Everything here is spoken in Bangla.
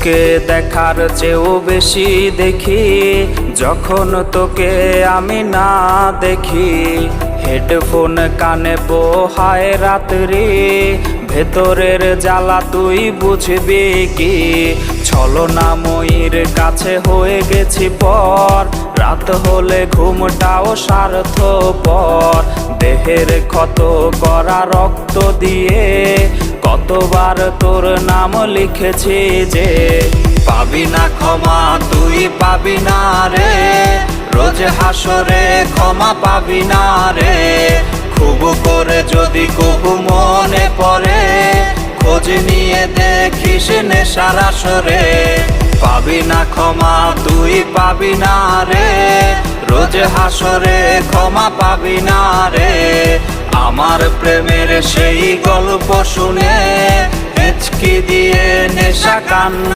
তোকে দেখার চেয়েও বেশি দেখি যখন তোকে আমি না দেখি। হেডফোন কানে পোহায় রাত্রি, ভেতরের জ্বালা তুই বুঝবি কি। ছলনাময়ীর কাছে হয়ে গেছি পর, রাত হলে ঘুমটাও স্বার্থপর। দেহের ক্ষত করা রক্ত দিয়ে কতবার তোর নাম লিখেছি যে, পাবি না ক্ষমা তুই পাবি না রে, রোজ হাসরে ক্ষমা পাবি না রে। খুব করে যদি কবু মনে পড়ে, খোঁজ নিয়ে দেখিস নেশার আসরে। পাবি না ক্ষমা তুই পাবি না রে, রোজ হাসরে ক্ষমা পাবি না রে। আমার প্রেমের সেই গল্প শুনে হেঁচকি দিয়ে নেশা কান্না